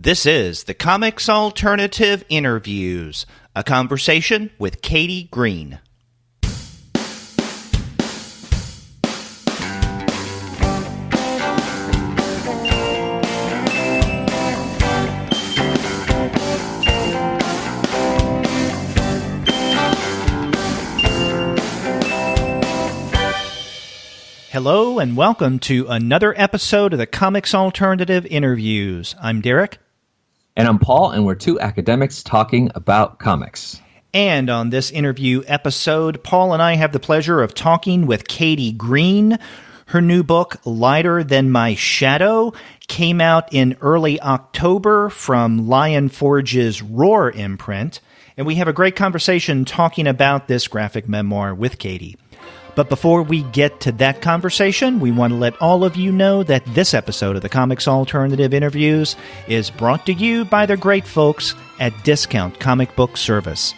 This is the Comics Alternative Interviews, a conversation with Katie Green. Hello and welcome to another episode of the Comics Alternative Interviews. I'm Derek. And I'm Paul, and we're two academics talking about comics. And on this interview episode, Paul and I have the pleasure of talking with Katie Green. Her new book, Lighter Than My Shadow, came out in early October from Lion Forge's Roar imprint. And we have a great conversation talking about this graphic memoir with Katie. But before we get to that conversation, we want to let all of you know that this episode of the Comics Alternative Interviews is brought to you by the great folks at Discount Comic Book Service.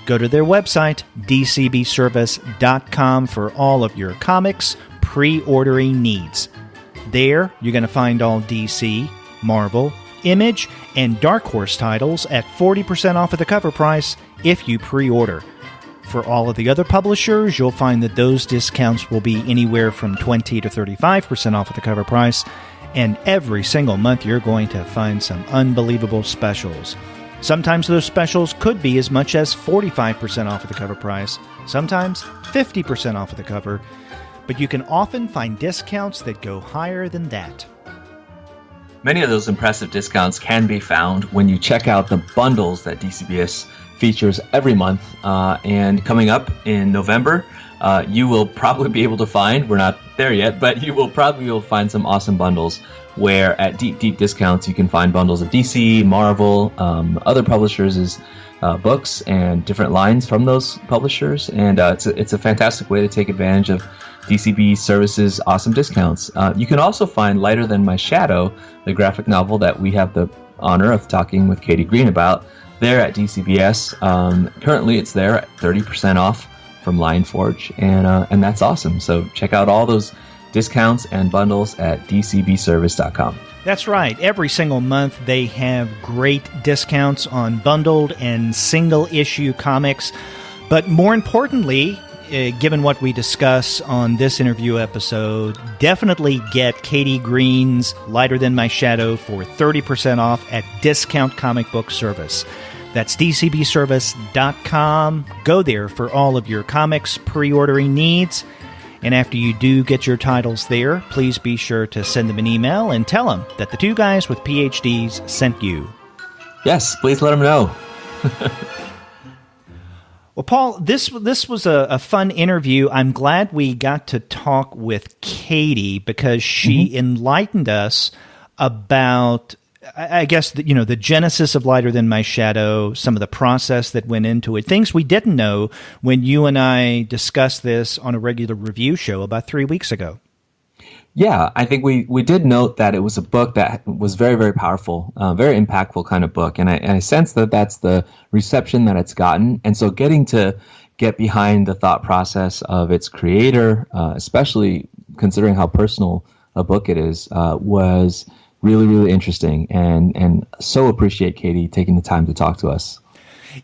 Go to their website, dcbservice.com, for all of your comics pre-ordering needs. There, you're going to find all DC, Marvel, Image, and Dark Horse titles at 40% off of the cover price if you pre-order. For all of the other publishers, you'll find that those discounts will be anywhere from 20 to 35% off of the cover price, and every single month you're going to find some unbelievable specials. Sometimes those specials could be as much as 45% off of the cover price, sometimes 50% off of the cover, but you can often find discounts that go higher than that. Many of those impressive discounts can be found when you check out the bundles that DCBS features every month, and coming up in November, you will probably be able to find, we're not there yet, but you will probably be able to find some awesome bundles where at deep discounts you can find bundles of DC, Marvel, other publishers' books and different lines from those publishers, and it's a fantastic way to take advantage of DCB Services' awesome discounts. You can also find Lighter Than My Shadow, the graphic novel that we have the honor of talking with Katie Green about, there at DCBS. Currently it's there at 30% off from Lion Forge, and that's awesome. So check out all those discounts and bundles at dcbservice.com. That's right. Every single month they have great discounts on bundled and single issue comics. But more importantly, given what we discuss on this interview episode, definitely get Katie Green's Lighter Than My Shadow for 30% off at Discount Comic Book Service. That's dcbservice.com. Go there for all of your comics pre-ordering needs. And after you do get your titles there, please be sure to send them an email and tell them that the two guys with PhDs sent you. Yes, please let them know. Well, Paul, this was a fun interview. I'm glad we got to talk with Katie because she enlightened us about, I guess, the genesis of Lighter Than My Shadow, some of the process that went into it, things we didn't know when you and I discussed this on a regular review show about 3 weeks ago. Yeah, I think we did note that it was a book that was very, very powerful, very impactful kind of book. And I sense that that's the reception that it's gotten. And so getting to get behind the thought process of its creator, especially considering how personal a book it is, was really, really interesting. And so appreciate Katie taking the time to talk to us.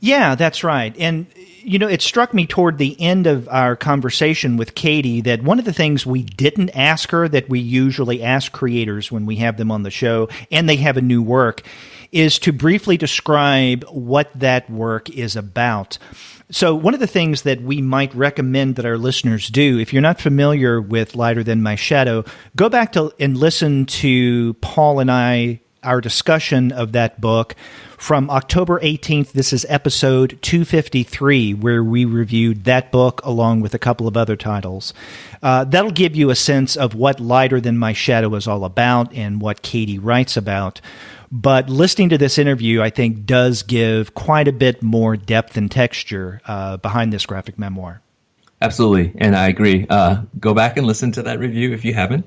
Yeah, that's right. And it struck me toward the end of our conversation with Katie that one of the things we didn't ask her that we usually ask creators when we have them on the show and they have a new work is to briefly describe what that work is about. So one of the things that we might recommend that our listeners do, if you're not familiar with Lighter Than My Shadow, go back and listen to Paul and I, our discussion of that book from October 18th. This is episode 253, where we reviewed that book along with a couple of other titles. That'll give you a sense of what Lighter Than My Shadow is all about and what Katie writes about. But listening to this interview, I think, does give quite a bit more depth and texture behind this graphic memoir. Absolutely, and I agree. Go back and listen to that review if you haven't.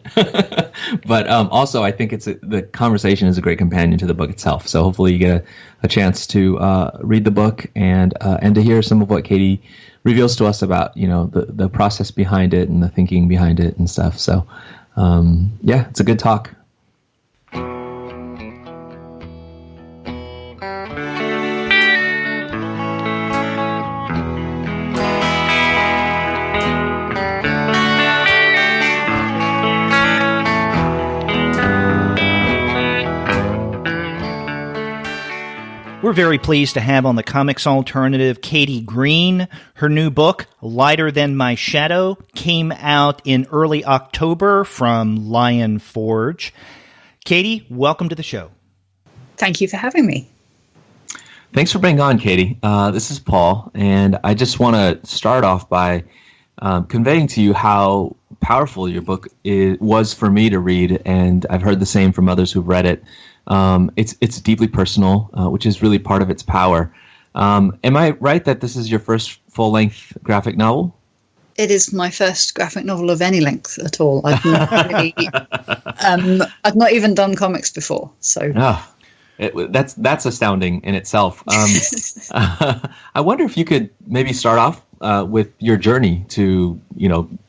But also, I think the conversation is a great companion to the book itself. So hopefully you get a chance to read the book and to hear some of what Katie reveals to us about the process behind it and the thinking behind it and stuff. So yeah, it's a good talk. We're very pleased to have on the Comics Alternative Katie Green. Her new book, Lighter Than My Shadow, came out in early October from Lion Forge. Katie, welcome to the show. Thank you for having me. Thanks for being on, Katie. This is Paul, and I just want to start off by conveying to you how powerful your book was for me to read, and I've heard the same from others who've read it. It's deeply personal, which is really part of its power. Am I right that this is your first full-length graphic novel? It is my first graphic novel of any length at all. I've not even done comics before, so. That's astounding in itself. I wonder if you could maybe start off with your journey to,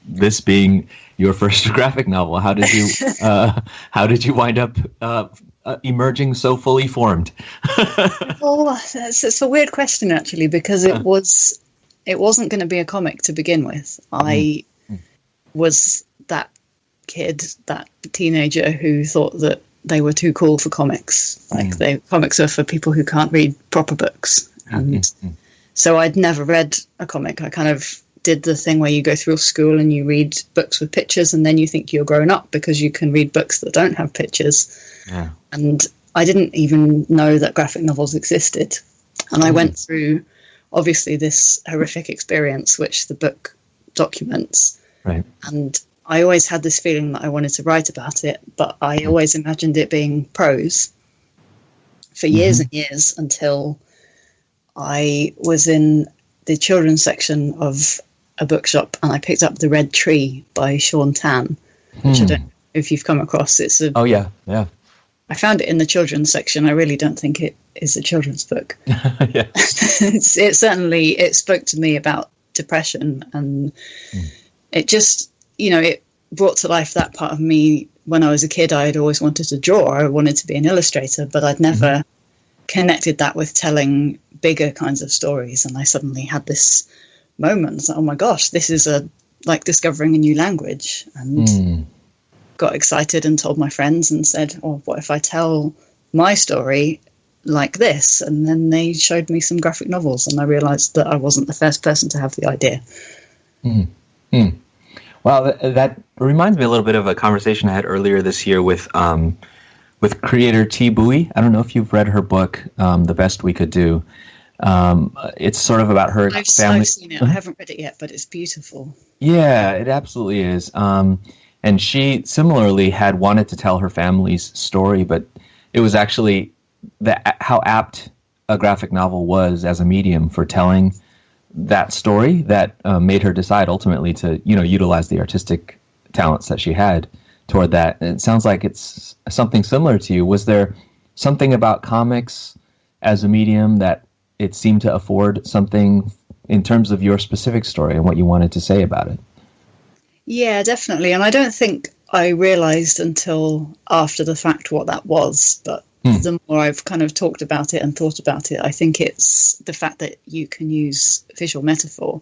this being your first graphic novel. How did you wind up emerging so fully formed? Well, it's a weird question actually, because it wasn't going to be a comic to begin with. I was that kid, that teenager who thought that they were too cool for comics. Comics are for people who can't read proper books. And so I'd never read a comic. I kind of did the thing where you go through school and you read books with pictures, and then you think you're grown up because you can read books that don't have pictures. Yeah. And I didn't even know that graphic novels existed. And I went through, obviously, this horrific experience, which the book documents. Right. And I always had this feeling that I wanted to write about it, but I always imagined it being prose for years and years, until I was in the children's section of a bookshop and I picked up The Red Tree by Sean Tan, which I don't know if you've come across. Oh, yeah. I found it in the children's section. I really don't think it is a children's book. Yeah. It spoke to me about depression, and it just, it brought to life that part of me. When I was a kid, I had always wanted to draw. I wanted to be an illustrator, but I'd never connected that with telling bigger kinds of stories. And I suddenly had this moment, oh my gosh, this is like discovering a new language. And got excited and told my friends and said, what if I tell my story like this? And then they showed me some graphic novels, and I realized that I wasn't the first person to have the idea. Well, that reminds me a little bit of a conversation I had earlier this year with creator T. Bowie. I don't know if you've read her book, The Best We Could Do. It's sort of about her family. I've seen it. I haven't read it yet, but it's beautiful. Yeah, it absolutely is. And she similarly had wanted to tell her family's story, but it was actually how apt a graphic novel was as a medium for telling that story that made her decide ultimately to, utilize the artistic talents that she had toward that. And it sounds like it's something similar to you. Was there something about comics as a medium that it seemed to afford something in terms of your specific story and what you wanted to say about it? Yeah, definitely. And I don't think I realized until after the fact what that was, but the more I've kind of talked about it and thought about it, I think it's the fact that you can use visual metaphor,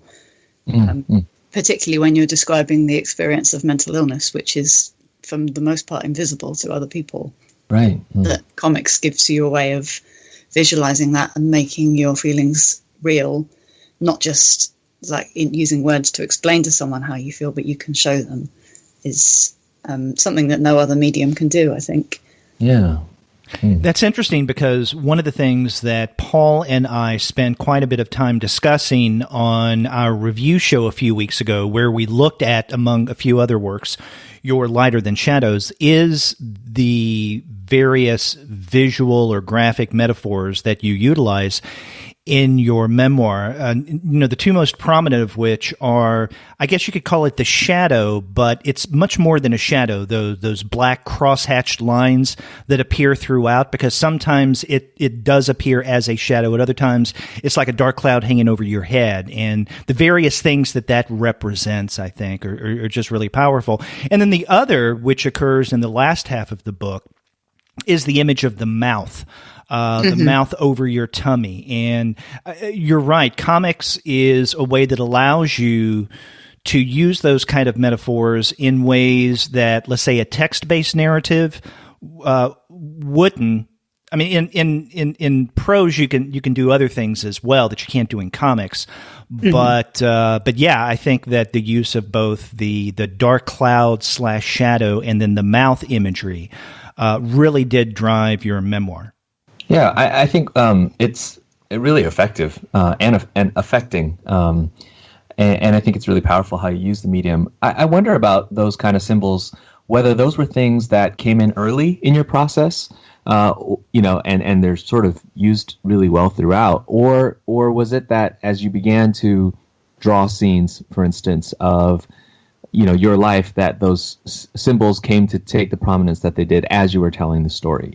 particularly when you're describing the experience of mental illness, which is, for the most part, invisible to other people. Right. That comics gives you a way of visualizing that and making your feelings real, not just like in using words to explain to someone how you feel, but you can show them, is something that no other medium can do, I think. Yeah. That's interesting, because one of the things that Paul and I spent quite a bit of time discussing on our review show a few weeks ago, where we looked at, among a few other works, your Lighter Than Shadows, is the various visual or graphic metaphors that you utilize in your memoir. The two most prominent of which are, I guess you could call it the shadow, but it's much more than a shadow, those black cross-hatched lines that appear throughout, because sometimes it does appear as a shadow. At other times, it's like a dark cloud hanging over your head. And the various things that represents, I think, are just really powerful. And then the other, which occurs in the last half of the book, is the image of the mouth. The mouth over your tummy. And you're right, comics is a way that allows you to use those kind of metaphors in ways that, let's say, a text-based narrative wouldn't, I mean, in prose, you can do other things as well that you can't do in comics. But yeah, I think that the use of both the dark cloud / shadow and then the mouth imagery really did drive your memoir. Yeah, I think it's really effective and affecting. And I think it's really powerful how you use the medium. I wonder about those kind of symbols, whether those were things that came in early in your process, and they're sort of used really well throughout, or was it that as you began to draw scenes, for instance, of your life, that those symbols came to take the prominence that they did as you were telling the story?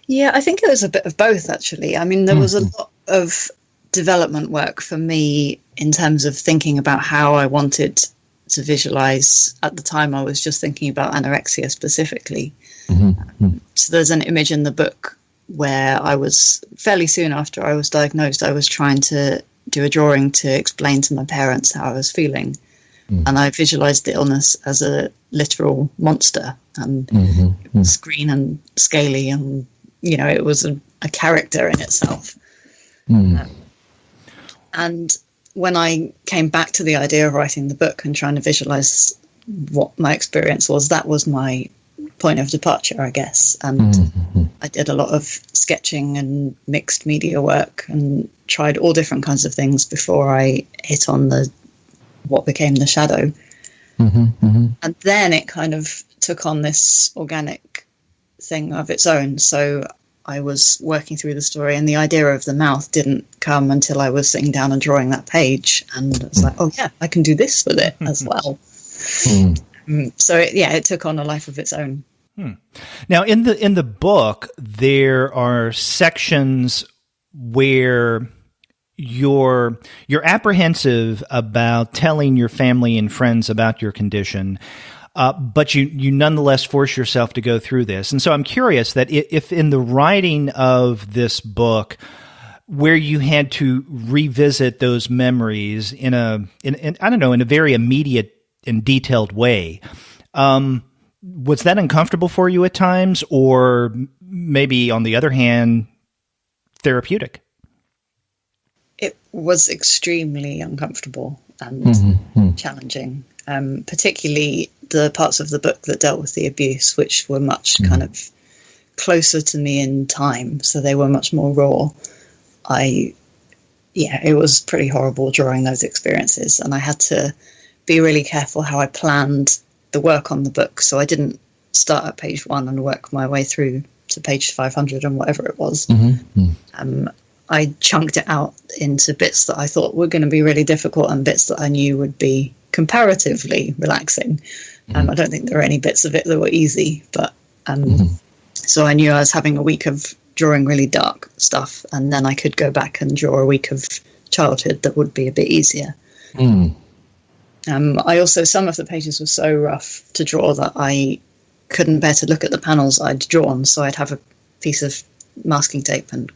Yeah, I think it was a bit of both, actually. I mean, there was a lot of development work for me in terms of thinking about how I wanted to visualize. At the time, I was just thinking about anorexia specifically. So there's an image in the book where I was, fairly soon after I was diagnosed, I was trying to do a drawing to explain to my parents how I was feeling. And I visualized the illness as a literal monster, and it was green and scaly, and it was a character in itself. And when I came back to the idea of writing the book and trying to visualize what my experience was, that was my point of departure, I guess. And I did a lot of sketching and mixed media work and tried all different kinds of things before I hit on what became the shadow. And then it kind of took on this organic thing of its own. So I was working through the story, and the idea of the mouth didn't come until I was sitting down and drawing that page. And I was like, oh yeah, I can do this with it as well. So it took on a life of its own. Now, in the book, there are sections where you're apprehensive about telling your family and friends about your condition, but you nonetheless force yourself to go through this. And so I'm curious that if in the writing of this book, where you had to revisit those memories in a very immediate and detailed way, was that uncomfortable for you at times, or maybe on the other hand, therapeutic? It was extremely uncomfortable and challenging, particularly the parts of the book that dealt with the abuse, which were much kind of closer to me in time, so they were much more raw. It was pretty horrible drawing those experiences, and I had to be really careful how I planned the work on the book, so I didn't start at page 1 and work my way through to page 500 and whatever it was. I chunked it out into bits that I thought were going to be really difficult and bits that I knew would be comparatively relaxing. I don't think there were any bits of it that were easy, but so I knew I was having a week of drawing really dark stuff, and then I could go back and draw a week of childhood that would be a bit easier. I also, some of the pages were so rough to draw that I couldn't bear to look at the panels I'd drawn, so I'd have a piece of masking tape and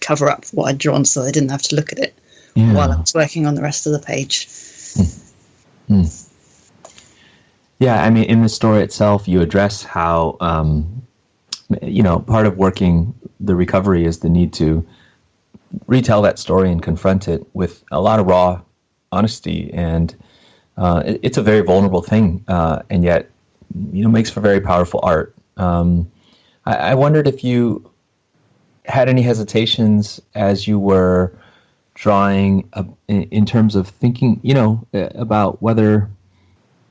cover up what I'd drawn so I didn't have to look at it while I was working on the rest of the page. Yeah, I mean, in the story itself, you address how, part of working the recovery is the need to retell that story and confront it with a lot of raw honesty. And it's a very vulnerable thing, and yet, makes for very powerful art. I wondered if you had any hesitations as you were drawing in terms of thinking, about whether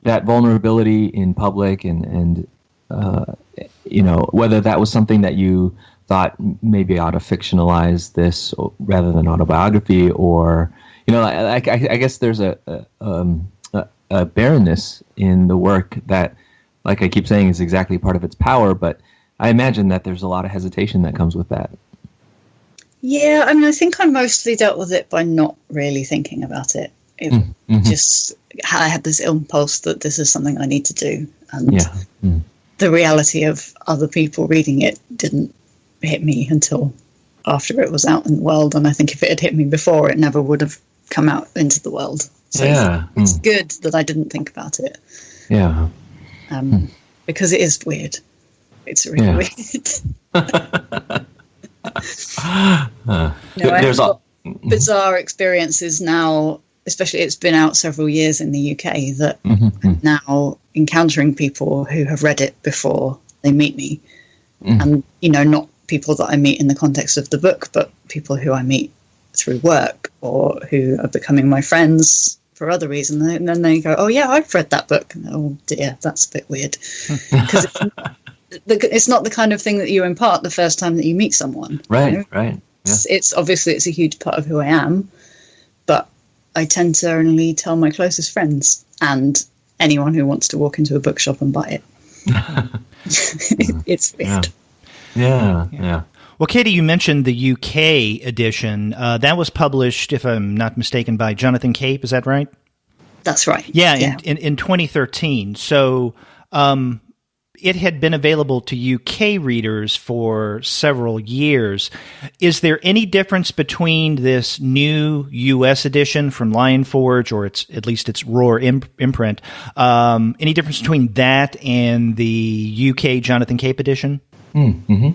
that vulnerability in public and whether that was something that you thought maybe ought to fictionalize this rather than autobiography, or, I guess there's a barrenness in the work that, like I keep saying, is exactly part of its power, but I imagine that there's a lot of hesitation that comes with that. Yeah, I mean, I think I mostly dealt with it by not really thinking about it. Just, I had this impulse that this is something I need to do. And the reality of other people reading it didn't hit me until after it was out in the world. And I think if it had hit me before, it never would have come out into the world. So it's good that I didn't think about it. Yeah. Because it is weird. It's really weird. I've got bizarre experiences now, especially it's been out several years in the UK, that I'm now encountering people who have read it before they meet me. And, not people that I meet in the context of the book, but people who I meet through work or who are becoming my friends for other reasons. And then they go, oh, yeah, I've read that book. And, oh, dear, that's a bit weird. Because it's not the kind of thing that you impart the first time that you meet someone. Right, right. Yeah. It's obviously it's a huge part of who I am, but I tend to only tell my closest friends and anyone who wants to walk into a bookshop and buy it. It's weird. Yeah. Well, Katie, you mentioned the UK edition. That was published, if I'm not mistaken, by Jonathan Cape. Is that right? That's right. Yeah. In 2013. So it had been available to UK readers for several years. Is there any difference between this new US edition from Lion Forge, or at least its Roar imprint? Any difference between that and the UK Jonathan Cape edition? Mm-hmm.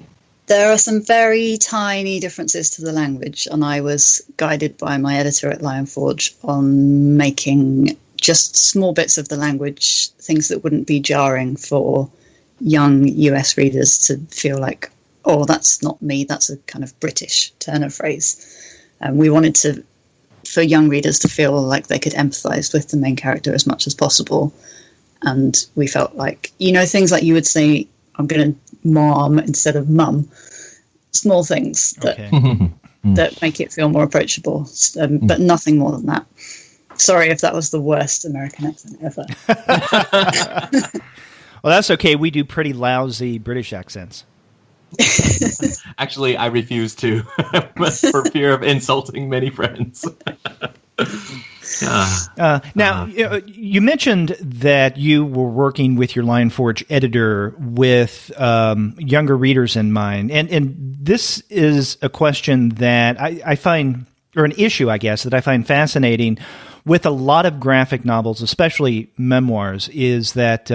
There are some very tiny differences to the language, and I was guided by my editor at Lion Forge on making just small bits of the language, things that wouldn't be jarring for young US readers to feel like, oh, that's not me, that's a kind of British turn of phrase. And we wanted for young readers to feel like they could empathize with the main character as much as possible. And we felt like, things like you would say, I'm going to mom instead of mum, small things that make it feel more approachable, but nothing more than that. Sorry if that was the worst American accent ever. Well, that's okay. We do pretty lousy British accents. Actually, I refuse to for fear of insulting many friends. Now, you mentioned that you were working with your Lion Forge editor with younger readers in mind. And this is a question that I find, or an issue, I guess, that I find fascinating with a lot of graphic novels, especially memoirs, is that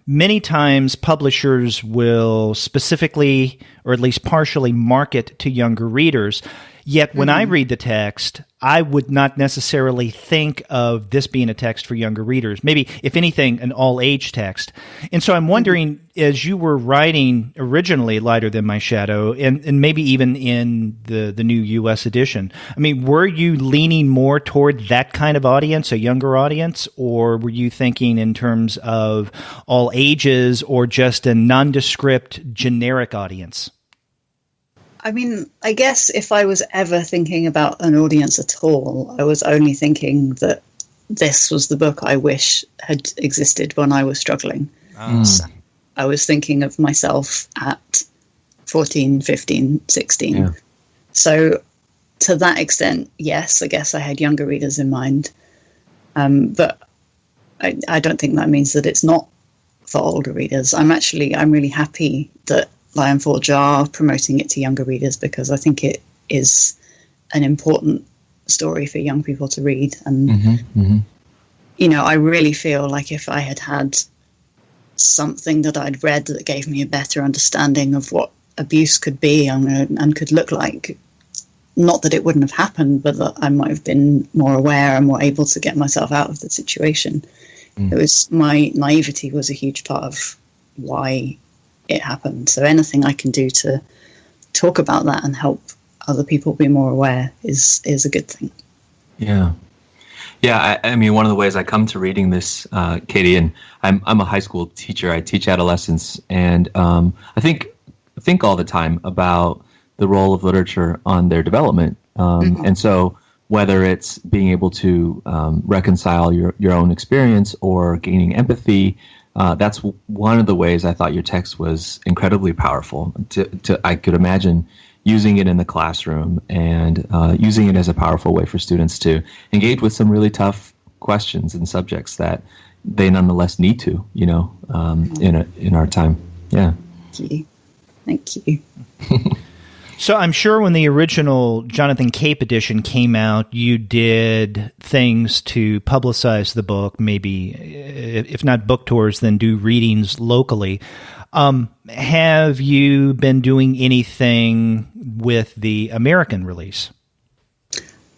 many times publishers will specifically, or at least partially, market to younger readers. Yet when I read the text, I would not necessarily think of this being a text for younger readers. Maybe, if anything, an all-age text. And so I'm wondering, as you were writing originally Lighter Than My Shadow, and maybe even in the new U.S. edition, I mean, were you leaning more toward that kind of audience, a younger audience, or were you thinking in terms of all ages or just a nondescript generic audience? I mean, I guess if I was ever thinking about an audience at all, I was only thinking that this was the book I wish had existed when I was struggling. So I was thinking of myself at 14, 15, 16. Yeah. So to that extent, yes, I guess I had younger readers in mind. But I don't think that means that it's not for older readers. I'm really happy that Lion Forge are promoting it to younger readers, because I think it is an important story for young people to read. And, I really feel like if I had something that I'd read that gave me a better understanding of what abuse could be and could look like, not that it wouldn't have happened, but that I might have been more aware and more able to get myself out of the situation. It was my naivety was a huge part of why it happened. So anything I can do to talk about that and help other people be more aware is a good thing. Yeah. I mean, one of the ways I come to reading this, Katie, and I'm a high school teacher. I teach adolescents, and I think all the time about the role of literature on their development. And so whether it's being able to reconcile your own experience or gaining empathy, that's one of the ways I thought your text was incredibly powerful. I could imagine using it in the classroom and using it as a powerful way for students to engage with some really tough questions and subjects that they nonetheless need to, in our time. Yeah. Thank you. So I'm sure when the original Jonathan Cape edition came out, you did things to publicize the book, maybe, if not book tours, then do readings locally. Have you been doing anything with the American release?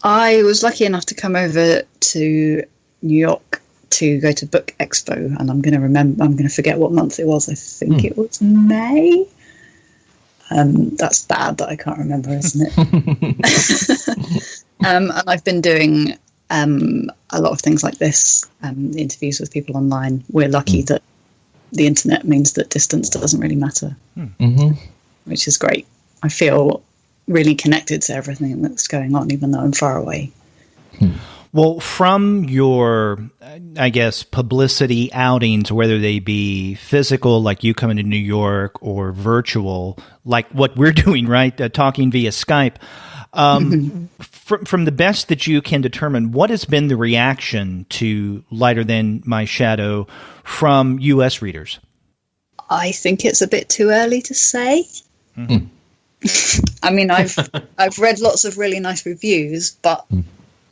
I was lucky enough to come over to New York to go to Book Expo, and I'm going to forget what month it was. I think it was May. That's bad that I can't remember, isn't it? And I've been doing a lot of things like this, interviews with people online. We're lucky that the internet means that distance doesn't really matter, which is great. I feel really connected to everything that's going on, even though I'm far away. Well, from your, I guess, publicity outings, whether they be physical, like you coming to New York, or virtual, like what we're doing, right, talking via Skype, from the best that you can determine, what has been the reaction to Lighter Than My Shadow from U.S. readers? I think it's a bit too early to say. I mean, I've read lots of really nice reviews, but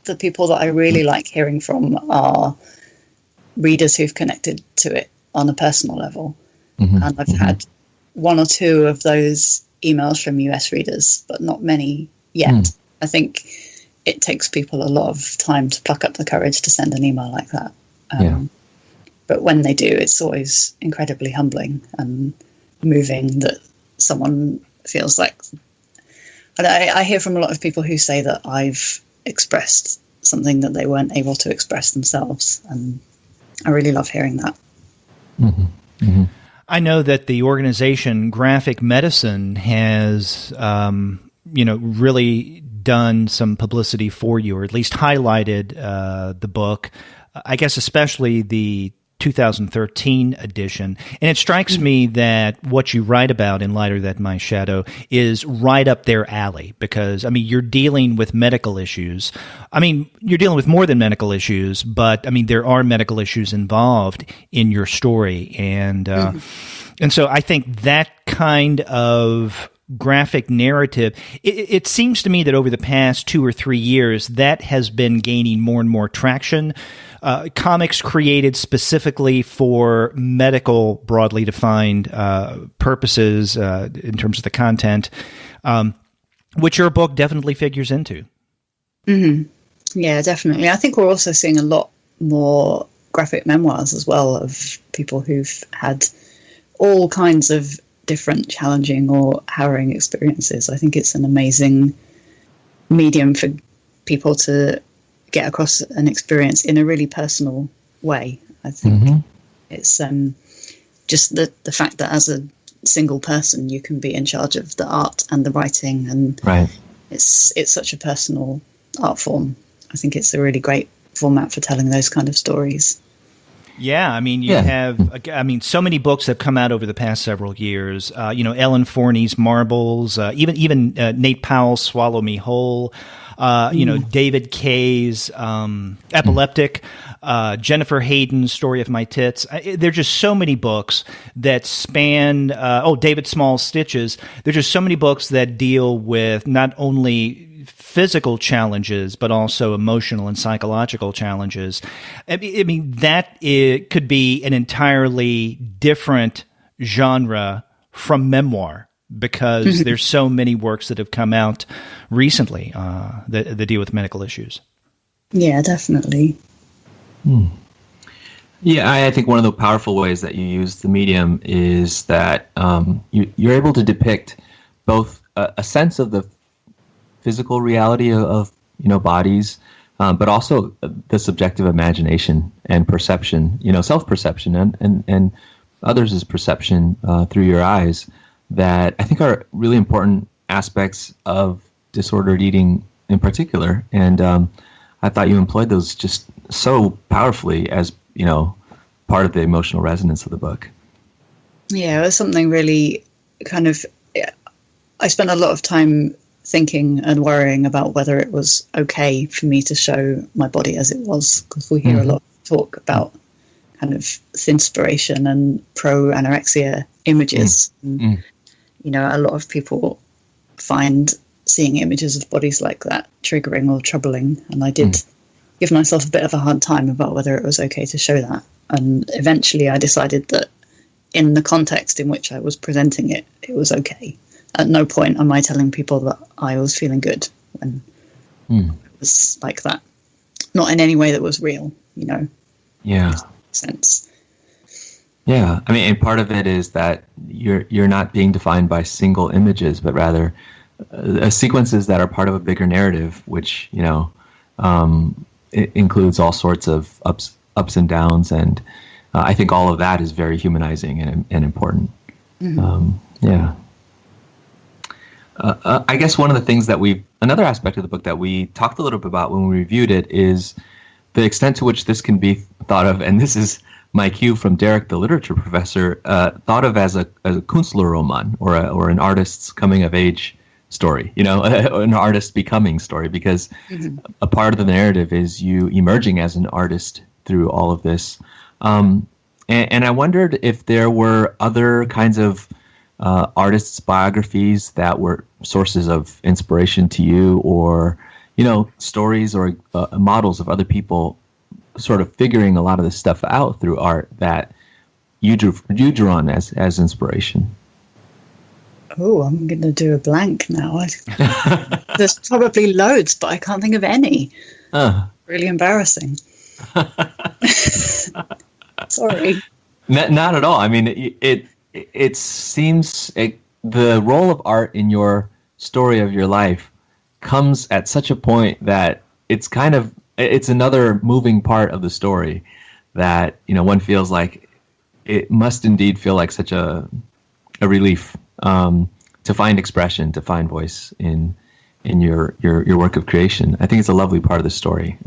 the people that I really like hearing from are readers who've connected to it on a personal level. And I've had one or two of those emails from US readers, but not many yet. I think it takes people a lot of time to pluck up the courage to send an email like that. But when they do, it's always incredibly humbling and moving that someone feels like... And I hear from a lot of people who say that I've expressed something that they weren't able to express themselves, and I really love hearing that. I know that the organization Graphic Medicine has, really done some publicity for you, or at least highlighted the book. I guess especially the 2013 edition. And it strikes me that what you write about in Lighter Than My Shadow is right up their alley, because, I mean, you're dealing with medical issues. I mean, you're dealing with more than medical issues, but, I mean, there are medical issues involved in your story. And so I think that kind of graphic narrative, it seems to me that over the past 2 or 3 years, that has been gaining more and more traction. Comics created specifically for medical, broadly defined purposes in terms of the content, which your book definitely figures into. Yeah, definitely. I think we're also seeing a lot more graphic memoirs as well of people who've had all kinds of different challenging or harrowing experiences. I think it's an amazing medium for people to get across an experience in a really personal way. I think it's just the fact that as a single person you can be in charge of the art and the writing, and it's such a personal art form. I think it's a really great format for telling those kind of stories. Yeah, I mean, you have, so many books have come out over the past several years. Ellen Forney's Marbles, even Nate Powell's Swallow Me Whole, David Kay's Epileptic, Jennifer Hayden's Story of My Tits. There are just so many books that span, David Small's Stitches. There's just so many books that deal with not only physical challenges, but also emotional and psychological challenges. I mean, it could be an entirely different genre from memoir, because there's so many works that have come out recently that deal with medical issues. Yeah, definitely. Yeah, I think one of the powerful ways that you use the medium is that you're able to depict both a sense of the physical reality of bodies, but also the subjective imagination and perception, self-perception and others' perception through your eyes, that I think are really important aspects of disordered eating in particular. And I thought you employed those just so powerfully as, part of the emotional resonance of the book. Yeah, it was something really I spent a lot of time thinking and worrying about whether it was okay for me to show my body as it was, because we hear a lot of talk about kind of thinspiration and pro-anorexia images. A lot of people find seeing images of bodies like that triggering or troubling, and I did give myself a bit of a hard time about whether it was okay to show that. And eventually I decided that in the context in which I was presenting it, it was okay. At no point am I telling people that I was feeling good when it was like that. Not in any way that was real, Yeah. Sense. Yeah. I mean, and part of it is that you're not being defined by single images, but rather sequences that are part of a bigger narrative, which, it includes all sorts of ups and downs. And I think all of that is very humanizing and important. Yeah. I guess one of the things that another aspect of the book that we talked a little bit about when we reviewed it is the extent to which this can be thought of, and this is my cue from Derek, the literature professor, thought of as a Künstlerroman, or an artist's coming of age story, an artist becoming story, because a part of the narrative is you emerging as an artist through all of this. And I wondered if there were other kinds of artists' biographies that were sources of inspiration to you, or stories or models of other people sort of figuring a lot of this stuff out through art that you drew on as inspiration. Oh, I'm going to do a blank now. There's probably loads, but I can't think of any. Really embarrassing. Sorry. Not at all. I mean, it seems the role of art in your story of your life comes at such a point that it's another moving part of the story that one feels like it must indeed feel like such a relief to find expression, to find voice in your work of creation. I think it's a lovely part of the story.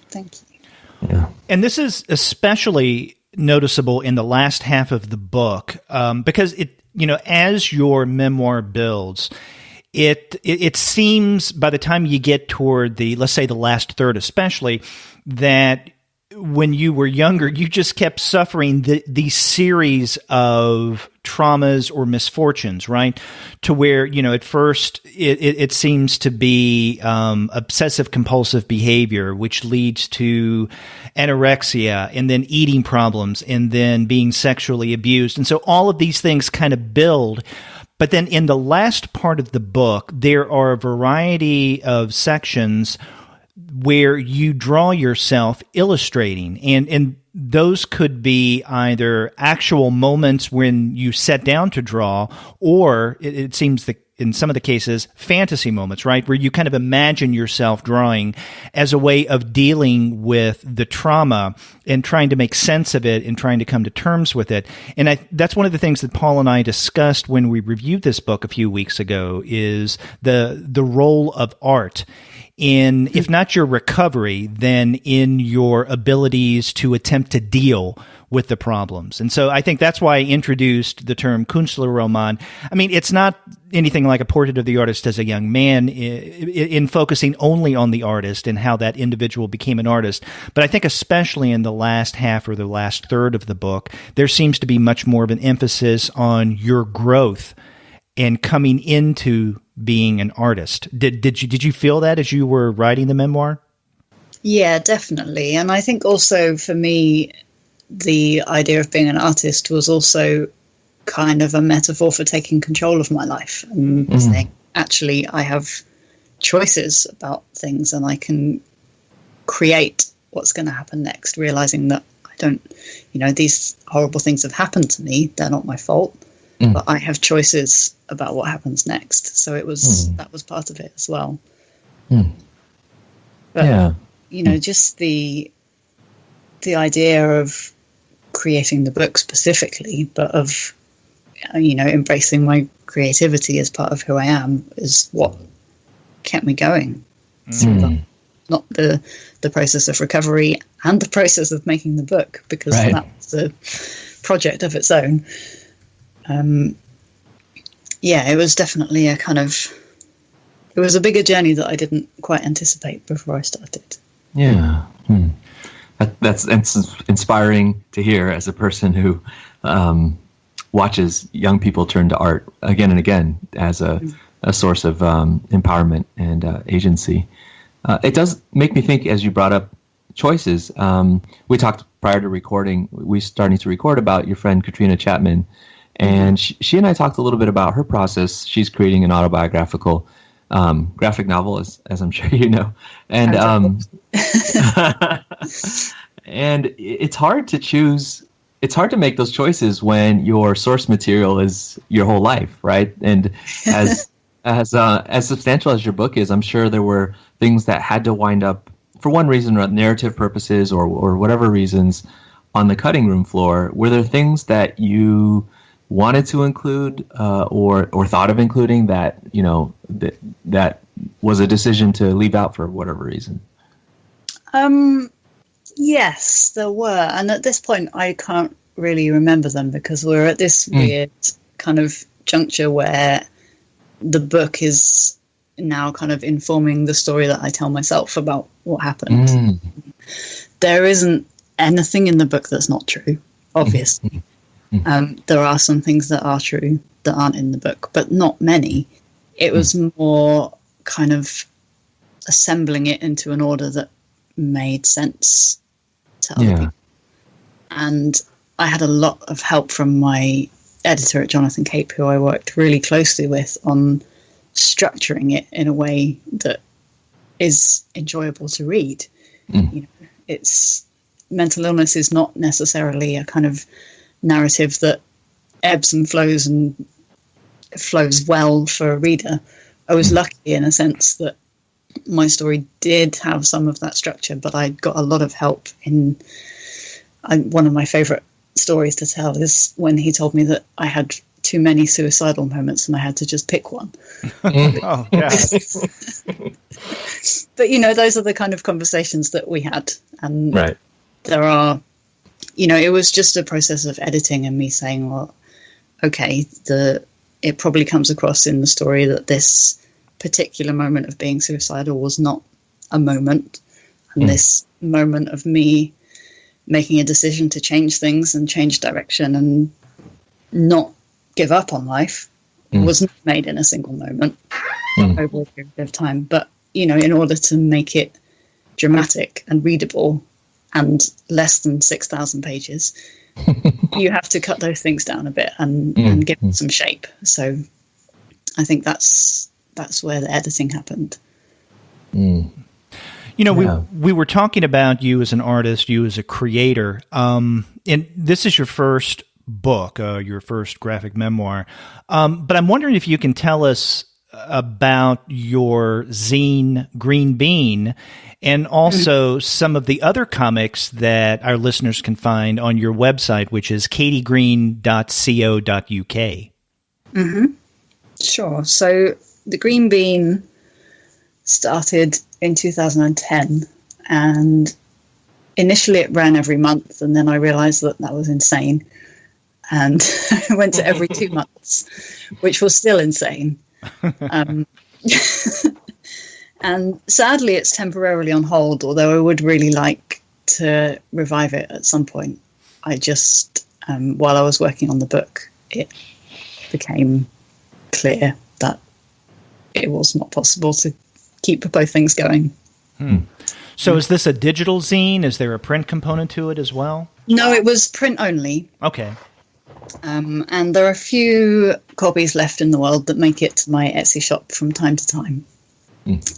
Thank you. Yeah. And this is especially noticeable in the last half of the book, because as your memoir builds, it seems by the time you get toward let's say the last third especially, that when you were younger, you just kept suffering these series of traumas or misfortunes, right? To where, at first it seems to be obsessive compulsive behavior, which leads to anorexia, and then eating problems, and then being sexually abused. And so all of these things kind of build. But then in the last part of the book, there are a variety of sections where you draw yourself illustrating, and those could be either actual moments when you sat down to draw, or it seems that in some of the cases, fantasy moments, right, where you kind of imagine yourself drawing as a way of dealing with the trauma and trying to make sense of it and trying to come to terms with it. And that's one of the things that Paul and I discussed when we reviewed this book a few weeks ago, is the role of art in, if not your recovery, then in your abilities to attempt to deal with the problems. And so I think that's why I introduced the term Künstlerroman. I mean, it's not anything like a portrait of the artist as a young man in focusing only on the artist and how that individual became an artist. But I think especially in the last half or the last third of the book, there seems to be much more of an emphasis on your growth and coming into being an artist. Did you feel that as you were writing the memoir? Yeah, definitely. And I think also for me, the idea of being an artist was also kind of a metaphor for taking control of my life and saying, actually, I have choices about things and I can create what's going to happen next, realizing that I don't, these horrible things have happened to me. They're not my fault, but I have choices about what happens next. So it was, that was part of it as well. But, just the idea of creating the book specifically, but of, embracing my creativity as part of who I am is what kept me going. Not the process of recovery and the process of making the book, because that was a project of its own. It was definitely it was a bigger journey that I didn't quite anticipate before I started. Yeah. That's inspiring to hear as a person who watches young people turn to art again and again as a source of empowerment and agency. It does make me think, as you brought up choices, we talked prior to recording, we starting to record, about your friend Katrina Chapman. And she and I talked a little bit about her process. She's creating an autobiographical graphic novel, as I'm sure you know. And and it's hard to choose. It's hard to make those choices when your source material is your whole life, right? And as substantial as your book is, I'm sure there were things that had to wind up, for one reason or narrative purposes or whatever reasons, on the cutting room floor. Were there things that you wanted to include or thought of including that, you know, that was a decision to leave out for whatever reason? Yes, there were. And at this point, I can't really remember them because we're at this weird kind of juncture where the book is now kind of informing the story that I tell myself about what happened. There isn't anything in the book that's not true, obviously. There are some things that are true that aren't in the book, but not many. It was more kind of assembling it into an order that made sense to other people. And I had a lot of help from my editor at Jonathan Cape, who I worked really closely with on structuring it in a way that is enjoyable to read. You know, it's mental illness is not necessarily a kind of narrative that ebbs and flows well for a reader. I was lucky in a sense that my story did have some of that structure, but I got a lot of help in one of my favorite stories to tell is when he told me that I had too many suicidal moments and I had to just pick one. Oh, yeah. But, you know, those are the kind of conversations that we had. And there are, you know, it was just a process of editing and me saying, well, okay, it probably comes across in the story that this particular moment of being suicidal was not a moment. And this moment of me making a decision to change things and change direction and not give up on life was not made in a single moment over a period of time. But, you know, in order to make it dramatic and readable and less than 6,000 pages, you have to cut those things down a bit and give them some shape. So I think that's where the editing happened. You know, we were talking about you as an artist, you as a creator, and this is your first book, your first graphic memoir. But I'm wondering if you can tell us about your zine, Green Bean, and also some of the other comics that our listeners can find on your website, which is katiegreen.co.uk. Sure. So the Green Bean started in 2010, and initially it ran every month, and then I realized that was insane, and I went to every 2 months, which was still insane. And sadly it's temporarily on hold, although I would really like to revive it at some point. I just while I was working on the book, it became clear that it was not possible to keep both things going. So is this a digital zine? Is there a print component to it as well? No, it was print only. Okay. And there are a few copies left in the world that make it to my Etsy shop from time to time.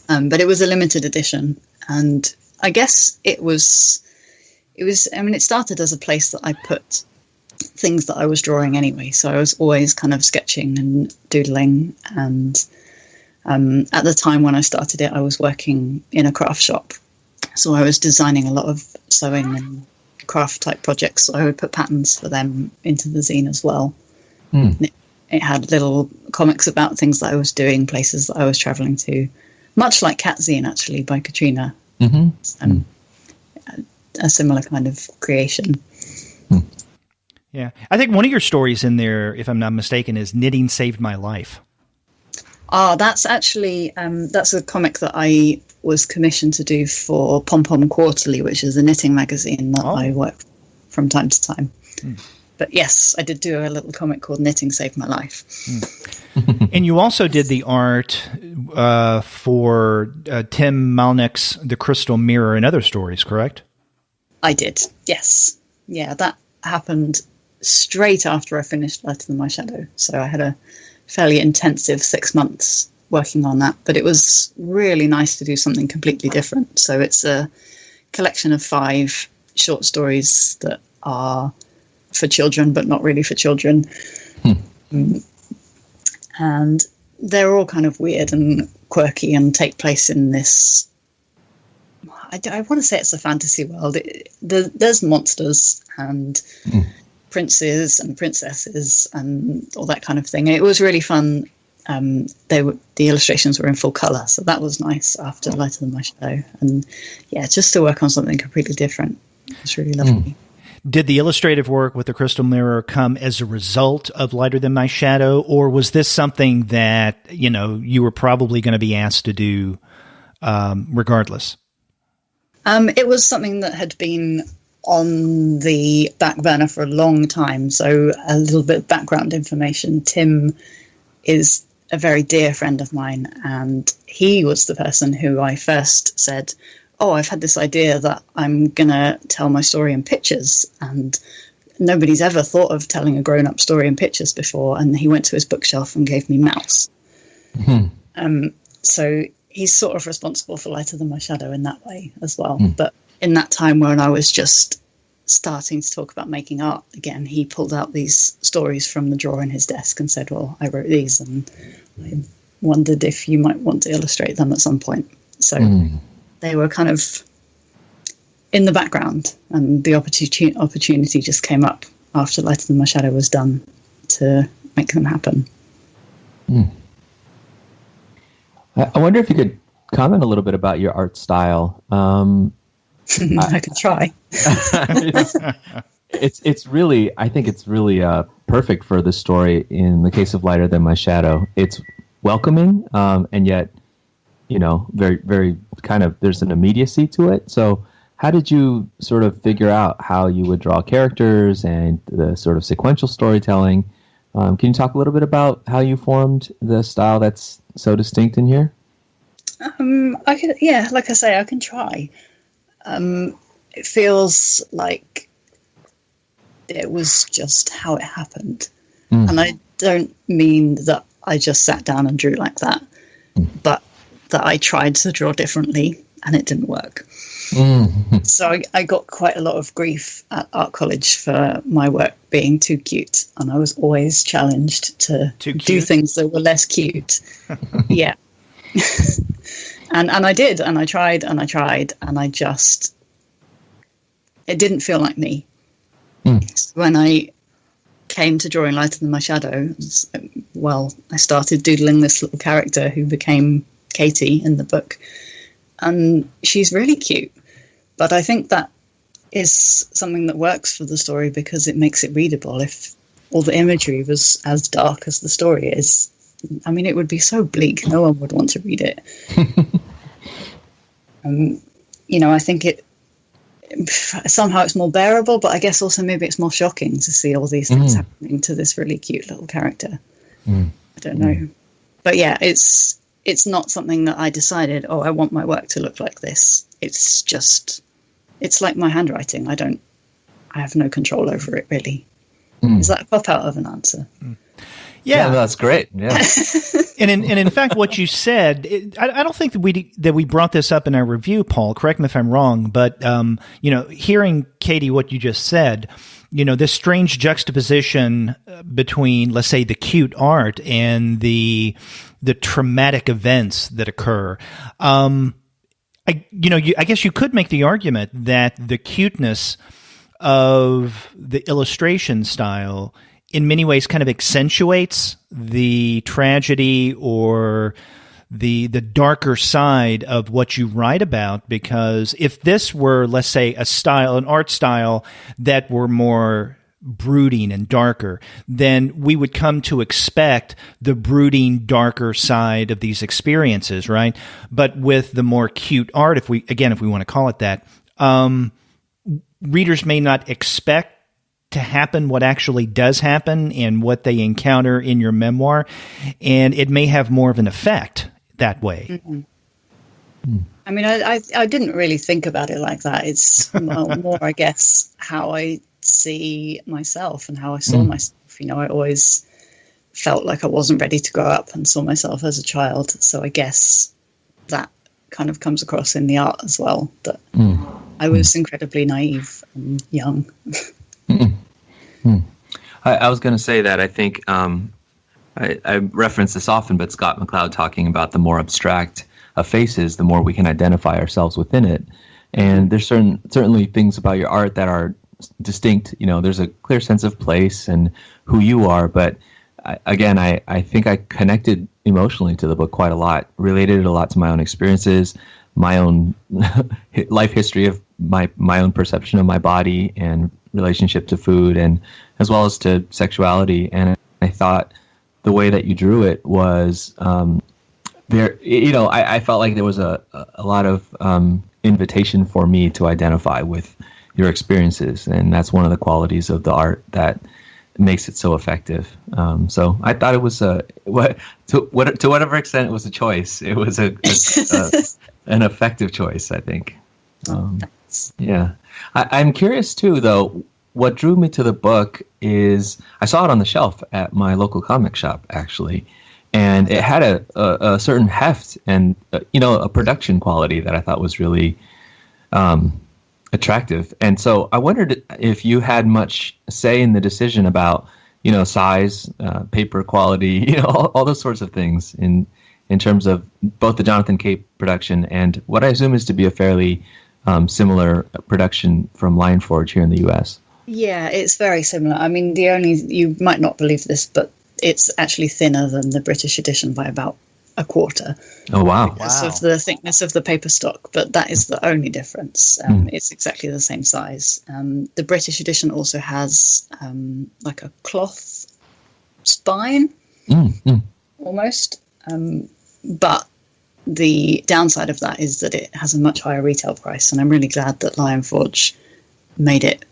But it was a limited edition. And I guess it was, I mean, it started as a place that I put things that I was drawing anyway. So I was always kind of sketching and doodling. And at the time when I started it, I was working in a craft shop. So I was designing a lot of sewing and craft type projects. So I would put patterns for them into the zine as well. It had little comics about things that I was doing, places that I was traveling to, much like Cat Zine, actually, by Katrina. A similar kind of creation. Yeah. I think one of your stories in there, if I'm not mistaken, is Knitting Saved My Life. Oh, that's actually, that's a comic that I was commissioned to do for Pom Pom Quarterly, which is a knitting magazine that I work from time to time. But yes, I did do a little comic called Knitting Saved My Life. And you also did the art for Tim Malnick's The Crystal Mirror and other stories, correct? I did, yes. Yeah, that happened straight after I finished Lighter Than My Shadow. So I had a fairly intensive 6 months working on that, but it was really nice to do something completely different. So it's a collection of 5 short stories that are for children, but not really for children. And they're all kind of weird and quirky and take place in this, I want to say it's a fantasy world. There's monsters and princes and princesses and all that kind of thing. It was really fun. The illustrations were in full colour, so that was nice after Lighter Than My Shadow. And yeah, just to work on something completely different. It's really lovely. Did the illustrative work with the Crystal Mirror come as a result of Lighter Than My Shadow, or was this something that, you were probably going to be asked to do regardless? It was something that had been on the back burner for a long time. So a little bit of background information. Tim is a very dear friend of mine, and he was the person who I first said, I've had this idea that I'm going to tell my story in pictures, and nobody's ever thought of telling a grown-up story in pictures before. And he went to his bookshelf and gave me Mouse. So he's sort of responsible for Lighter Than My Shadow in that way as well. But in that time when I was just starting to talk about making art again, he pulled out these stories from the drawer in his desk and said, well, I wrote these, and I wondered if you might want to illustrate them at some point. So they were kind of in the background, and the opportunity just came up after Lighter Than My Shadow was done to make them happen. I wonder if you could comment a little bit about your art style. I could try. It's really, I think it's really perfect for this story. In the case of Lighter Than My Shadow, it's welcoming, and yet, very, very kind of, there's an immediacy to it. So how did you sort of figure out how you would draw characters and the sort of sequential storytelling? Can you talk a little bit about how you formed the style that's so distinct in here? I could, yeah, like I say, I can try. It feels like it was just how it happened. And I don't mean that I just sat down and drew like that, but that I tried to draw differently and it didn't work. So I got quite a lot of grief at art college for my work being too cute, and I was always challenged to do things that were less cute. Yeah. And I did, and I tried, and I just, it didn't feel like me. So when I came to drawing Lighter Than My Shadow, I started doodling this little character who became Katie in the book, and she's really cute. But I think that is something that works for the story because it makes it readable. If all the imagery was as dark as the story is, I mean, it would be so bleak. No one would want to read it. I think somehow it's more bearable, but I guess also maybe it's more shocking to see all these things happening to this really cute little character. I don't know. But yeah, it's not something that I decided, I want my work to look like this. It's just, it's like my handwriting. I have no control over it, really. Is that a pop-out of an answer? Yeah, that's great. Yeah. and in fact, what you said, I don't think that we brought this up in our review, Paul. Correct me if I'm wrong, but hearing Katie, what you just said, this strange juxtaposition between, let's say, the cute art and the traumatic events that occur. I guess you could make the argument that the cuteness of the illustration style in many ways kind of accentuates the tragedy or the darker side of what you write about, because if this were, let's say, an art style that were more brooding and darker, then we would come to expect the brooding, darker side of these experiences, right? But with the more cute art, if we want to call it that, readers may not expect to happen what actually does happen and what they encounter in your memoir, and it may have more of an effect that way. I mean, I didn't really think about it like that. It's more, I guess, how I see myself and how I saw myself. You know, I always felt like I wasn't ready to grow up and saw myself as a child. So I guess that kind of comes across in the art as well, that I was incredibly naive and young. I was going to say that I think I reference this often, but Scott McCloud talking about the more abstract a face is, the more we can identify ourselves within it. And there's certainly things about your art that are distinct. You know, there's a clear sense of place and who you are. But I think I connected emotionally to the book quite a lot, related it a lot to my own experiences, my own life history of my own perception of my body and relationship to food, and as well as to sexuality. And I thought the way that you drew it was there. You know, I felt like there was a lot of invitation for me to identify with your experiences, and that's one of the qualities of the art that makes it so effective. So I thought it was to whatever extent it was a choice, it was an effective choice, I think. Yeah. I'm curious too, though. What drew me to the book is I saw it on the shelf at my local comic shop, actually, and it had a certain heft and a production quality that I thought was really attractive. And so I wondered if you had much say in the decision about size, paper quality, all those sorts of things in terms of both the Jonathan Cape production and what I assume is to be a fairly similar production from Lionforge here in the U.S. Yeah, it's very similar. I mean, you might not believe this, but it's actually thinner than the British edition by about a quarter. Oh, wow. Because of the thickness of the paper stock, but that is the only difference. It's exactly the same size. The British edition also has like a cloth spine, almost. But the downside of that is that it has a much higher retail price, and I'm really glad that Lionforge made it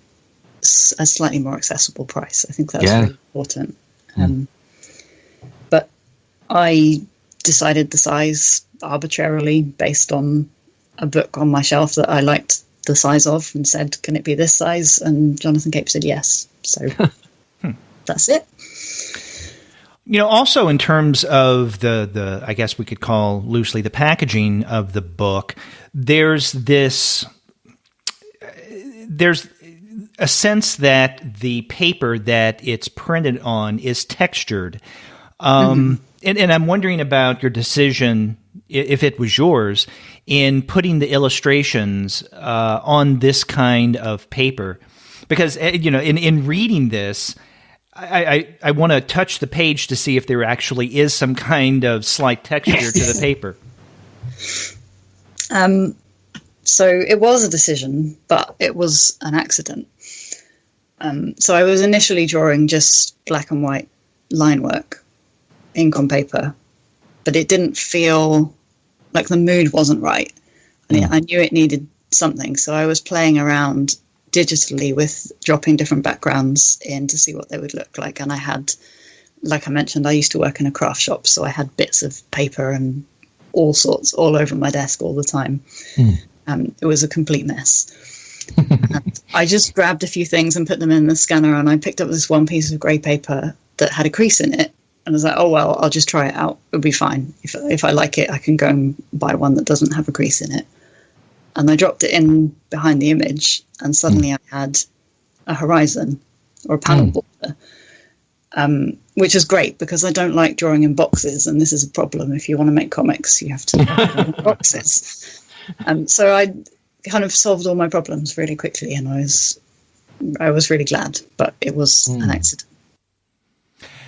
a slightly more accessible price. I think that's really important. But I decided the size arbitrarily based on a book on my shelf that I liked the size of and said, can it be this size? And Jonathan Cape said yes. So that's it. Also in terms of the I guess we could call loosely the packaging of the book, there's a sense that the paper that it's printed on is textured. And I'm wondering about your decision, if it was yours, in putting the illustrations on this kind of paper. Because, in reading this, I want to touch the page to see if there actually is some kind of slight texture to the paper. So it was a decision, but it was an accident. So I was initially drawing just black and white line work, ink on paper, but it didn't feel like the mood wasn't right. And I knew it needed something. So I was playing around digitally with dropping different backgrounds in to see what they would look like. And I had, like I mentioned, I used to work in a craft shop, so I had bits of paper and all sorts all over my desk all the time. It was a complete mess. And I just grabbed a few things and put them in the scanner, and I picked up this one piece of grey paper that had a crease in it. And I was like, oh, well, I'll just try it out. It'll be fine. If I like it, I can go and buy one that doesn't have a crease in it. And I dropped it in behind the image, and suddenly I had a horizon or a panel border, which is great because I don't like drawing in boxes, and this is a problem. If you want to make comics, you have to draw in boxes. So I kind of solved all my problems really quickly, and I was really glad, but it was an accident.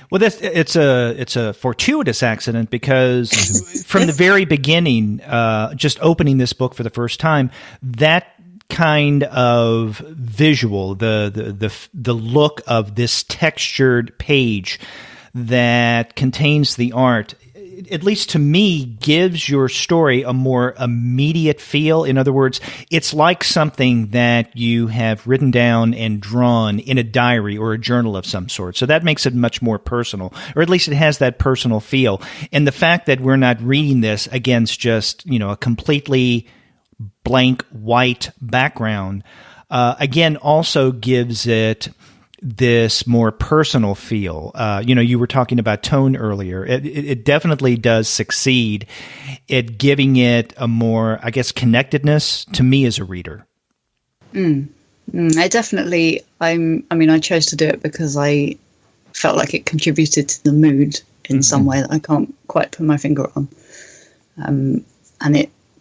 Well, it's a fortuitous accident because from the very beginning, just opening this book for the first time, that kind of visual, the look of this textured page that contains the art, at least to me, gives your story a more immediate feel. In other words, it's like something that you have written down and drawn in a diary or a journal of some sort. So that makes it much more personal, or at least it has that personal feel. And the fact that we're not reading this against just, a completely blank white background, again, also gives it this more personal feel. You were talking about tone earlier. It definitely does succeed at giving it a more, I guess, connectedness to me as a reader. I chose to do it because I felt like it contributed to the mood in some way that I can't quite put my finger on. And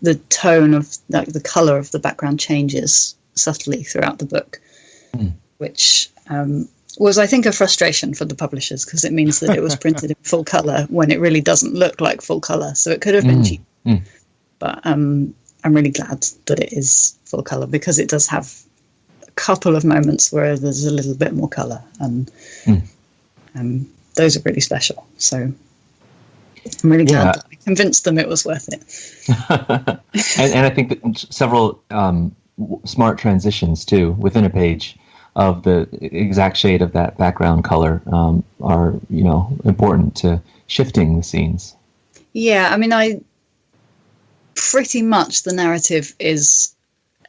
the tone of the color of the background changes subtly throughout the book, which was, I think, a frustration for the publishers, because it means that it was printed in full color when it really doesn't look like full color. So it could have been cheap. But I'm really glad that it is full color, because it does have a couple of moments where there's a little bit more color, and those are really special. So I'm really glad that I convinced them it was worth it. and I think that several smart transitions too within a page of the exact shade of that background color are important to shifting the scenes. Yeah, pretty much the narrative is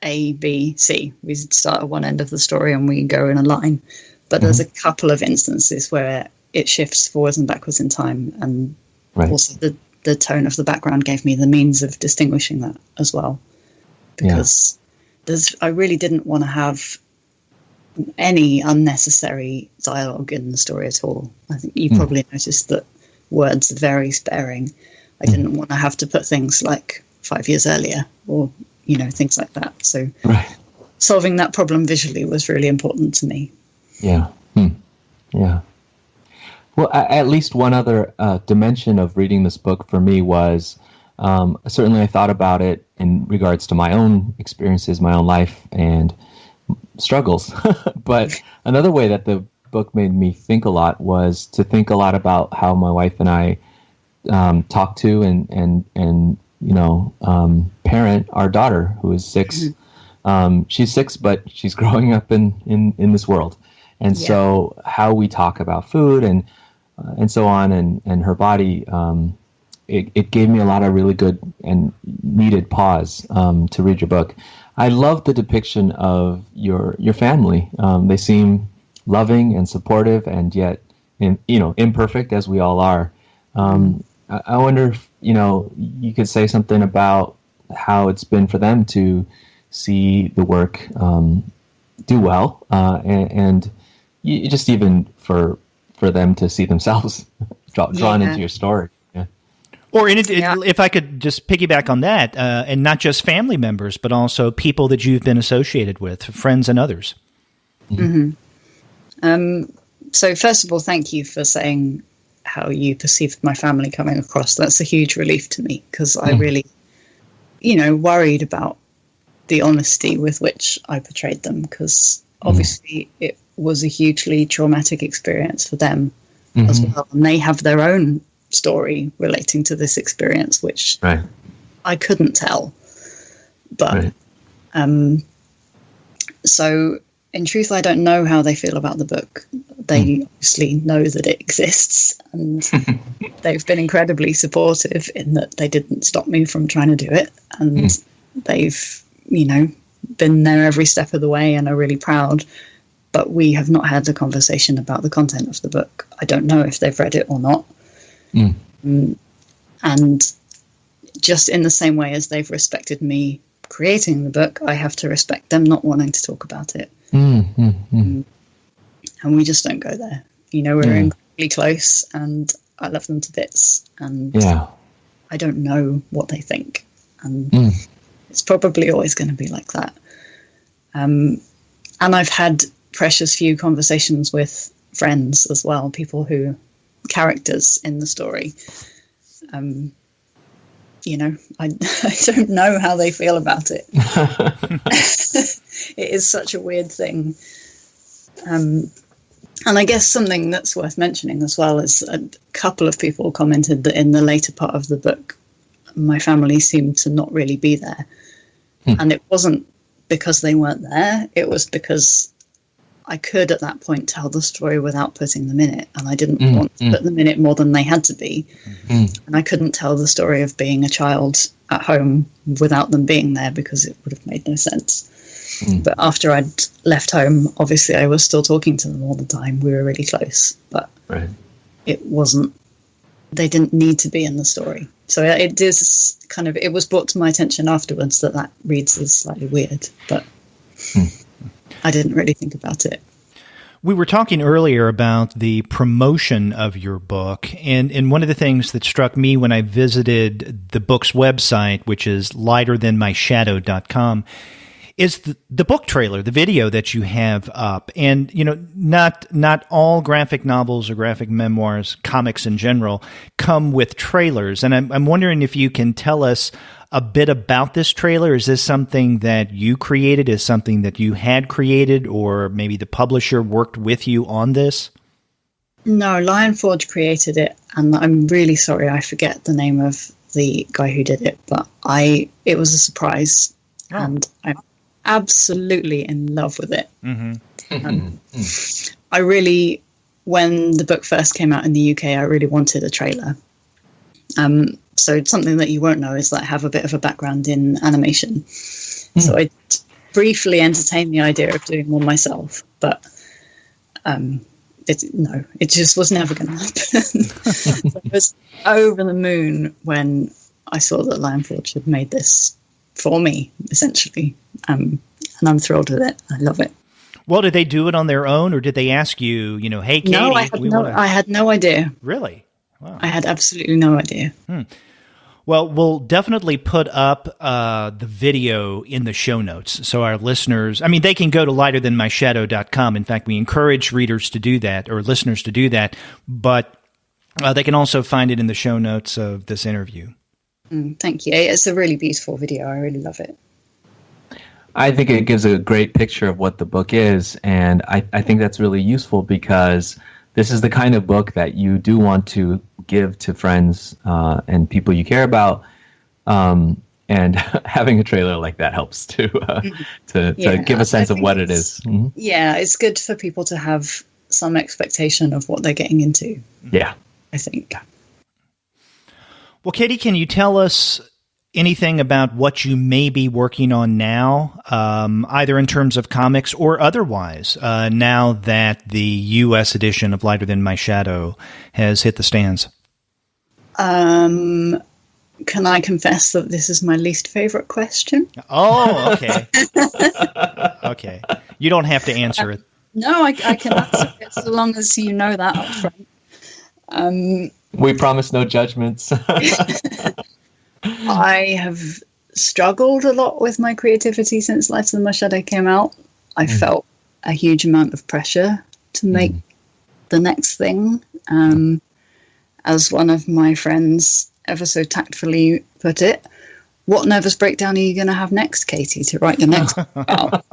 A, B, C. We start at one end of the story and we go in a line, but there's a couple of instances where it shifts forwards and backwards in time, and also the tone of the background gave me the means of distinguishing that as well, because I really didn't want to have any unnecessary dialogue in the story at all. I think you probably noticed that words are very sparing. I didn't want to have to put things like 5 years earlier or, things like that. So solving that problem visually was really important to me. Yeah. Yeah. Well, at least one other dimension of reading this book for me was, certainly I thought about it in regards to my own experiences, my own life and struggles. But another way that the book made me think a lot was to think a lot about how my wife and I talk to and parent our daughter, who is 6. She's 6, but she's growing up in this world. And so how we talk about food and so on, and her body, it gave me a lot of really good and needed pause to read your book. I love the depiction of your family. They seem loving and supportive, and yet, imperfect as we all are. I wonder if you could say something about how it's been for them to see the work do well, and just even for them to see themselves drawn into your story. Or if I could just piggyback on that, and not just family members, but also people that you've been associated with, friends and others. So first of all, thank you for saying how you perceived my family coming across. That's a huge relief to me, because I really, worried about the honesty with which I portrayed them, because obviously it was a hugely traumatic experience for them as well. And they have their own story relating to this experience, which I couldn't tell. But so in truth, I don't know how they feel about the book. They obviously know that it exists, and they've been incredibly supportive in that they didn't stop me from trying to do it, and they've been there every step of the way and are really proud. But we have not had a conversation about the content of the book. I don't know if they've read it or not. And just in the same way as they've respected me creating the book, I have to respect them not wanting to talk about it. And we just don't go there. We're incredibly close, and I love them to bits, and I don't know what they think, and it's probably always going to be like that. And I've had precious few conversations with friends as well, characters in the story. I don't know how they feel about it. It is such a weird thing. And I guess something that's worth mentioning as well is a couple of people commented that in the later part of the book, my family seemed to not really be there. And it wasn't because they weren't there. It was because I could at that point tell the story without putting them in it. And I didn't want to put them in it more than they had to be. And I couldn't tell the story of being a child at home without them being there because it would have made no sense. But after I'd left home, obviously I was still talking to them all the time. We were really close, but it wasn't, they didn't need to be in the story. So it is kind of, it was brought to my attention afterwards that reads as slightly weird, but I didn't really think about it. We were talking earlier about the promotion of your book, and one of the things that struck me when I visited the book's website, which is lighterthanmyshadow.com, is the book trailer, the video that you have up. And, you know, not all graphic novels or graphic memoirs, comics in general, come with trailers. And I'm wondering if you can tell us a bit about this trailer. Is this something that you created? Is something that you had created, or maybe the publisher worked with you on this? No, Lionforge created it, and I'm really sorry I forget the name of the guy who did it, but it was a surprise, and I'm absolutely in love with it. I really, when the book first came out in the UK, I really wanted a trailer. So it's something that you won't know is that I have a bit of a background in animation. So I briefly entertained the idea of doing one myself, but it just was never going to happen. So I was over the moon when I saw that Lionforge had made this for me, essentially. And I'm thrilled with it. I love it. Well, did they do it on their own, or did they ask you, you know, hey, Katie, no, I had no idea. Really? Wow. I had absolutely no idea. Well, we'll definitely put up the video in the show notes. So our listeners, I mean, they can go to lighterthanmyshadow.com. In fact, we encourage readers to do that, or listeners to do that. But they can also find it in the show notes of this interview. Thank you. It's a really beautiful video. I really love it. I think it gives a great picture of what the book is. And I think that's really useful because this is the kind of book that you do want to give to friends and people you care about. And having a trailer like that helps to give a sense of what it is. Yeah, it's good for people to have some expectation of what they're getting into. Yeah. I think. Well, Katie, can you tell us anything about what you may be working on now, either in terms of comics or otherwise, now that the U.S. edition of Lighter Than My Shadow has hit the stands? Can I confess that this is my least favorite question? Oh, okay. Okay. You don't have to answer it. No, I can answer it so long as you know that up front. We promise no judgments. I have struggled a lot with my creativity since Lighter Than My Shadow came out. I felt a huge amount of pressure to make the next thing. As one of my friends ever so tactfully put it, what nervous breakdown are you going to have next, Katie, to write the next book about?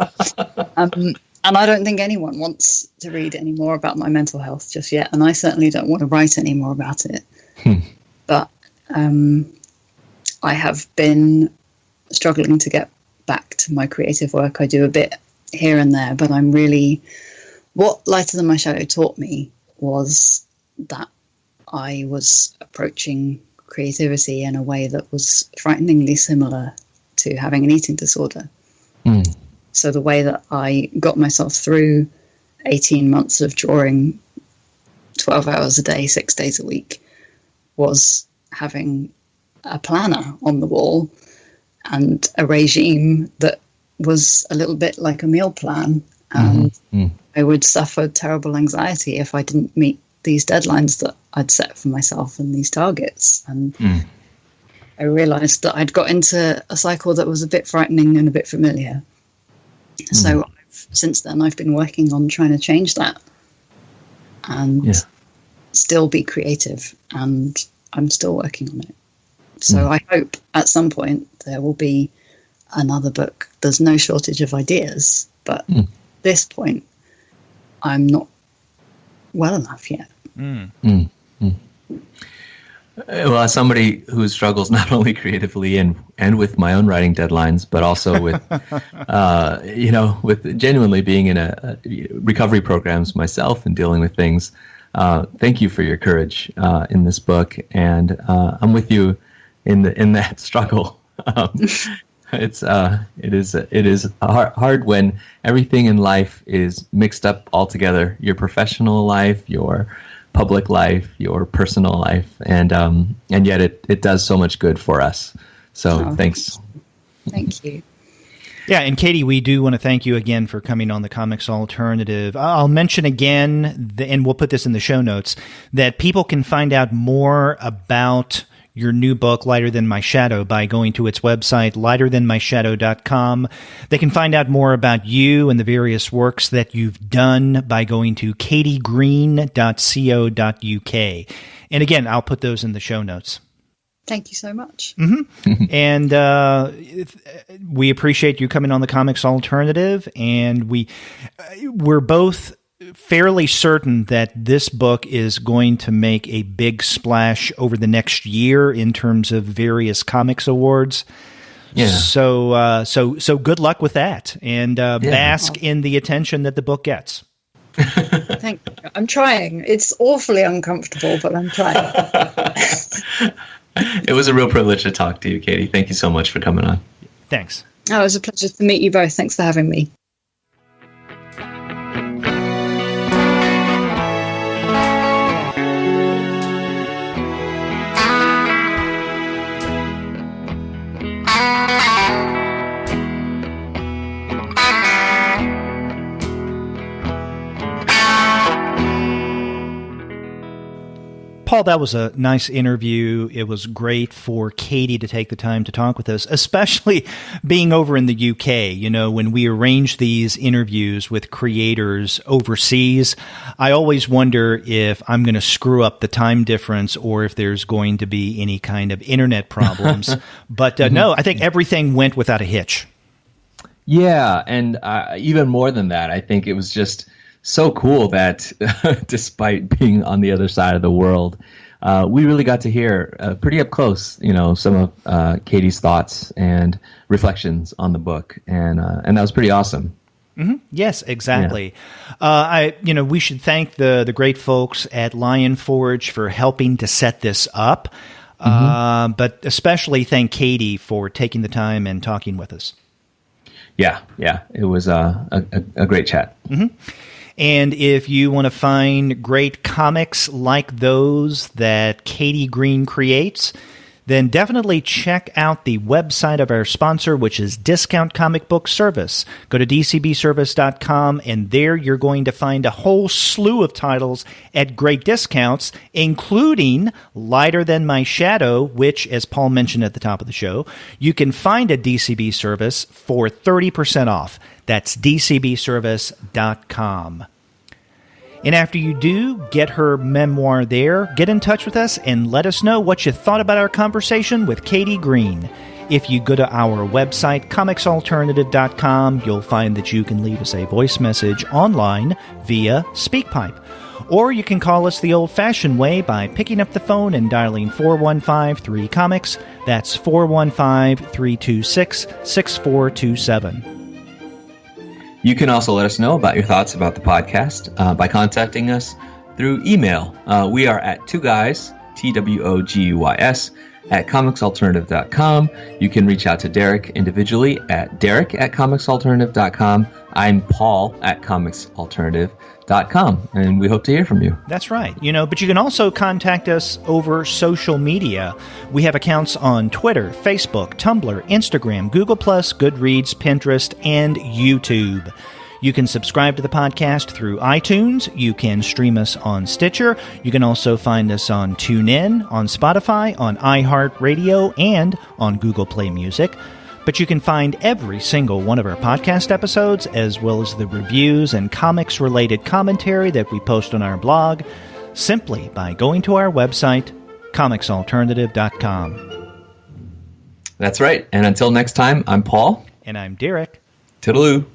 And I don't think anyone wants to read any more about my mental health just yet, and I certainly don't want to write any more about it. But I have been struggling to get back to my creative work. I do a bit here and there, but I'm really... What Lighter Than My Shadow taught me was that I was approaching creativity in a way that was frighteningly similar to having an eating disorder. So the way that I got myself through 18 months of drawing 12 hours a day, 6 days a week, was having a planner on the wall and a regime that was a little bit like a meal plan. And I would suffer terrible anxiety if I didn't meet these deadlines that I'd set for myself and these targets. And I realized that I'd got into a cycle that was a bit frightening and a bit familiar. So since then, I've been working on trying to change that and still be creative. And I'm still working on it. So I hope at some point there will be another book. There's no shortage of ideas, but at this point, I'm not well enough yet. Well, as somebody who struggles not only creatively and with my own writing deadlines, but also with, with genuinely being in a recovery programs myself and dealing with things. Thank you for your courage in this book, and I'm with you in that struggle. It is hard when everything in life is mixed up all together. Your professional life, your public life, your personal life, and yet it does so much good for us. So thanks. Thank you. Yeah, and Katie, we do want to thank you again for coming on the Comics Alternative. I'll mention again, and we'll put this in the show notes, that people can find out more about your new book, Lighter Than My Shadow, by going to its website, lighterthanmyshadow.com. They can find out more about you and the various works that you've done by going to katiegreen.co.uk. And again, I'll put those in the show notes. Thank you so much. Mm-hmm. And we appreciate you coming on the Comics Alternative, and we're both fairly certain that this book is going to make a big splash over the next year in terms of various comics awards. Yeah. So good luck with that, and bask in the attention that the book gets. Thank you. I'm trying. It's awfully uncomfortable, but I'm trying. It was a real privilege to talk to you, Katie. Thank you so much for coming on. Thanks. Oh, it was a pleasure to meet you both. Thanks for having me. Paul, that was a nice interview. It was great for Katie to take the time to talk with us, especially being over in the UK. You know, when we arrange these interviews with creators overseas, I always wonder if I'm going to screw up the time difference or if there's going to be any kind of internet problems. But no, I think everything went without a hitch. Yeah, and even more than that, I think it was just so cool that despite being on the other side of the world, we really got to hear pretty up close, some of Katie's thoughts and reflections on the book, and that was pretty awesome. Mm-hmm. Yes, exactly. Yeah. We should thank the great folks at Lion Forge for helping to set this up, but especially thank Katie for taking the time and talking with us. Yeah, it was a great chat. Mm-hmm. And if you want to find great comics like those that Katie Green creates, then definitely check out the website of our sponsor, which is Discount Comic Book Service. Go to dcbservice.com, and there you're going to find a whole slew of titles at great discounts, including Lighter Than My Shadow, which, as Paul mentioned at the top of the show, you can find at DCB Service for 30% off. That's dcbservice.com. And after you do get her memoir there, get in touch with us and let us know what you thought about our conversation with Katie Green. If you go to our website, comicsalternative.com, you'll find that you can leave us a voice message online via SpeakPipe. Or you can call us the old-fashioned way by picking up the phone and dialing 415-3-COMICS. That's 415-326-6427. You can also let us know about your thoughts about the podcast by contacting us through email. We are at two guys, TWOGUYS, at comicsalternative.com. You can reach out to Derek individually at derek@comicsalternative.com. I'm Paul at comicsalternative.com, and we hope to hear from you. That's right. But you can also contact us over social media. We have accounts on Twitter, Facebook, Tumblr, Instagram, Google+, Goodreads, Pinterest, and YouTube. You can subscribe to the podcast through iTunes. You can stream us on Stitcher. You can also find us on TuneIn, on Spotify, on iHeartRadio, and on Google Play Music. But you can find every single one of our podcast episodes, as well as the reviews and comics-related commentary that we post on our blog, simply by going to our website, comicsalternative.com. That's right. And until next time, I'm Paul. And I'm Derek. Toodaloo.